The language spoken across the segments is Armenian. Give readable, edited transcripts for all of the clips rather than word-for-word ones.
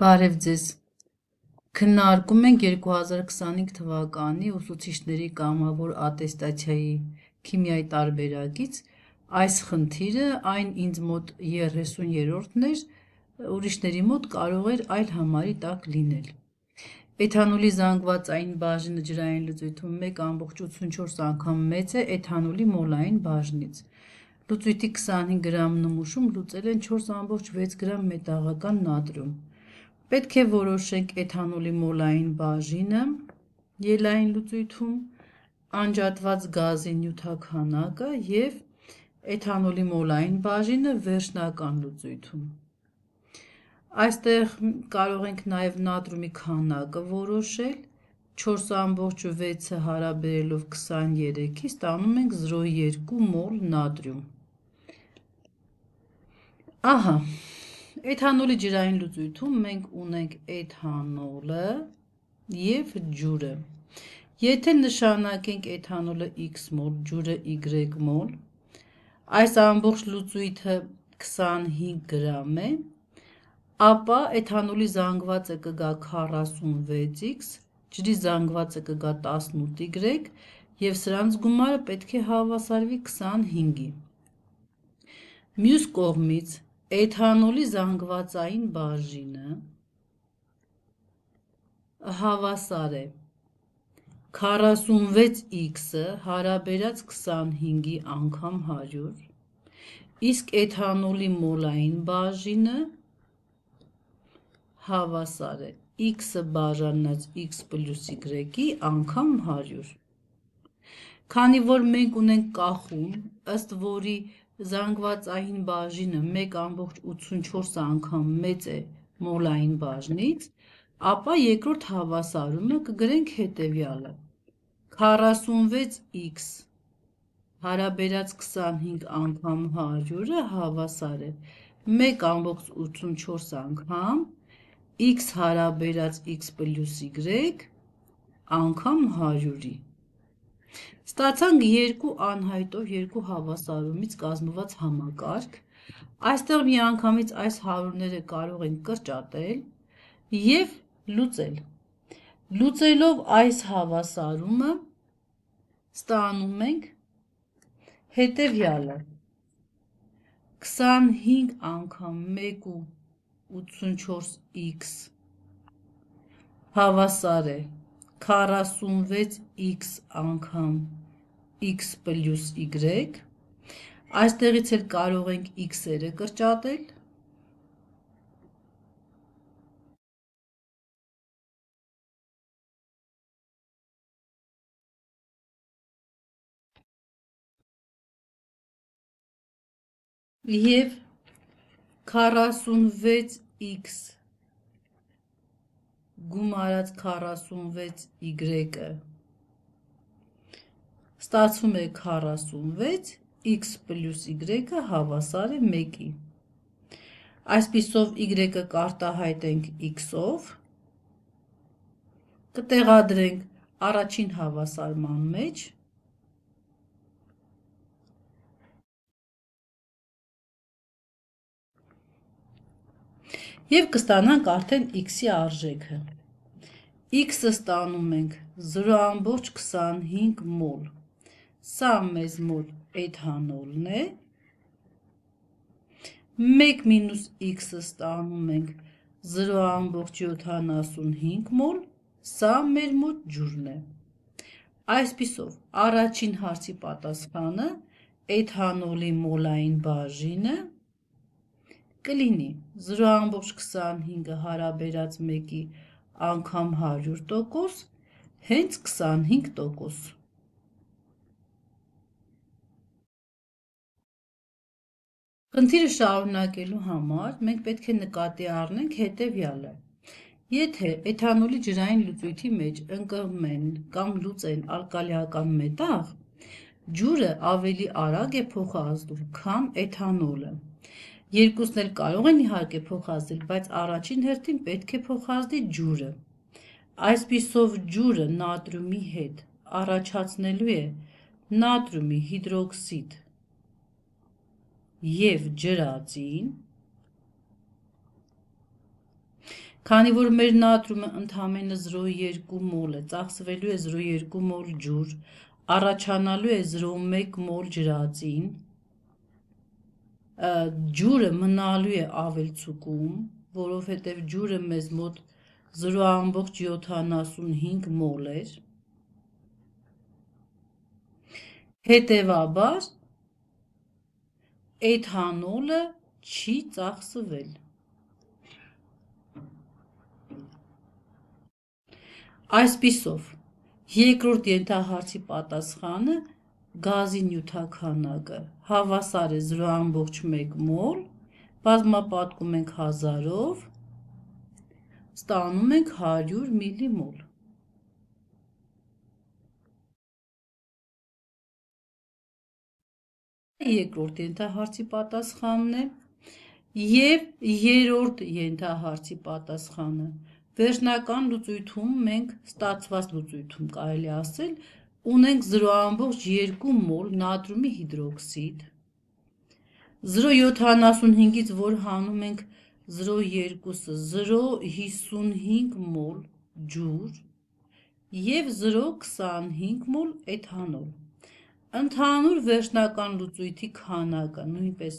Բարև ձեզ։ Քննարկում ենք 2025 թվականի ուսուցիչների կամավոր ատեստացիայի քիմիայի տարբերակից այս խնդիրը այն ինձ մոտ 30-րդն էր, ուրիշների մոտ կարող էր այլ համարի տակ լինել։ Էթանոլի զանգվածային բաժինը ջրային լուծույթում 1.84 անգամ մեծ է էթանոլի մոլային բաժնից։ Լուծույթի 25 գրամ նմուշում լուծել են 4.6 գրամ մետաղական նատրիում։ Պետք է որոշենք էթանոլի մոլային բաժինը ելային լուծույթում, անջատված գազի նյութաքանակը և էթանոլի մոլային բաժինը վերջնական լուծույթում։ Այստեղ կարող ենք նաև նատրիումի քանակը որոշել, 4.6-ը հարաբերելով 23-ի ստանում ենք 0.2 մոլ նատրիում։ Ահա, էթանոլի ջրային լուծույթում մենք ունենք էթանոլը և ջուրը։ Եթե նշանակենք էթանոլը x մոլ, ջուրը y մոլ, այս ամբողջ լուծույթը 25 գրամ է, ապա էթանոլի զանգվածը կգա 46x, ջրի զանգվածը կգա 18y և սրանց գումարը պետք է հավասարվի 25-ի։ Մյուս կողմից էթանոլի զանգվածային բաժինը հավասար է 46x-ը հարաբերած 25-ի անգամ 100, իսկ էթանոլի մոլային բաժինը հավասար է x-ը բաժանած x պլյուս y-ի անգամ 100։ Քանի որ մենք ունենք կախում, ըստ որի զանգվածային բաժինը 1.84 անգամ մեծ է մոլային բաժնից, ապա երկրորդ հավասարումը կգրենք հետևյալը. 46x հարաբերած 25 անգամ 100-ը հավասար է 1.84 անգամ x հարաբերած x պլյուս y անգամ 100-ի։ Ստացանք երկու անհայտով երկու հավասարումից կազմված համակարգ, այստեղ միանգամից այս հարուրները կարող ենք կրճատել և լուծել։ Լուծելով այս հավասարումը ստանում ենք հետևյալը. 25 անգամ 1.84x հավասար է 46x անգամ x պլյուս y, այստեղից էլ կարող ենք x-երը կրճատել, և 46x գումարած 46y-ը ստացվում է 46, x պլյուս y-ը հավասար է 1-ի։ Այսպիսով y-ը կարտահայտենք x-ով, կտեղադրենք առաջին հավասարման մեջ, և կստանանք արդեն x-ի արժեքը։ X-ը ստանում ենք 0.25 մոլ, սա մեզ մոտ էթանոլն է, 1 մինուս x-ը ստանում ենք 0.75 մոլ, սա մեր մոտ ջուրն է։ Այսպիսով, առաջին հարցի պատասխանը էթանոլի մոլային բաժինը կլինի 0.25-ը հարաբերած 1-ի անգամ 100%, հենց 25%։ Խնդիրը շարունակելու համար մենք պետք է նկատի առնենք հետևյալը. Եթե էթանոլի ջրային լուծույթի մեջ ընկղմեն կամ լուծեն ալկալիական մետաղ, ջուրը ավելի արագ է փոխազդում, քան էթանոլը։ Երկուսն էլ կարող են իհարկե փոխազդել, բայց առաջին հերթին պետք է փոխազդի ջուրը։ Այսպիսով ջուրը նատրիումի հետ առաջացնելու է նատրիումի հիդրոքսիդ և ջրածին, Քանի որ մեր նատրիումը ընդամենը 0,2 մոլ է, ծախսվելու է 0,2 մոլ ջուր, առաջանալու է 0,1 մոլ ջրածին, ջուրը մնալու է ավելցուկում, որովհետև ջուրը մեզ մոտ 0,75 մոլ էր, հետևաբար էթանոլը չի ծախսվել։ Այսպիսով, երկրորդ ենթահարցի պատասխանը գազի նյութաքանակը հավասար է 0,1 մոլ, բազմապատկում ենք 1000-ով, ստանում ենք 100 միլիմոլ։ Երկրորդ ենթահարցի պատասխանն է և երրորդ ենթահարցի պատասխանը։ Վերջնական լուծույթում մենք ստացված լուծույթում կարելի ասել ունենք 0,2 մոլ նատրիումի հիդրոքսիդ, 0,75-ից որ հանում ենք 0,2-ը 0,55 մոլ ջուր և 0,25 մոլ էթանոլ։ Ընդհանուր վերջնական լուծույթի քանակը նույնպես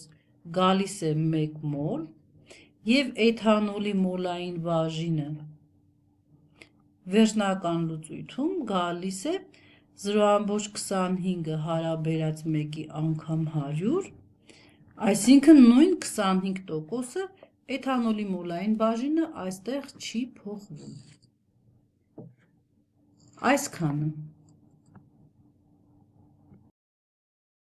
գալիս է 1 մոլ և էթանոլի մոլային բաժինը վերջնական լուծույթում գալիս է 0,25-ը հարաբերած 1-ի անգամ 100, այսինքն նույն 25%-ը էթանոլի մոլային բաժինը այստեղ չի փոխվում։ Այսքանը։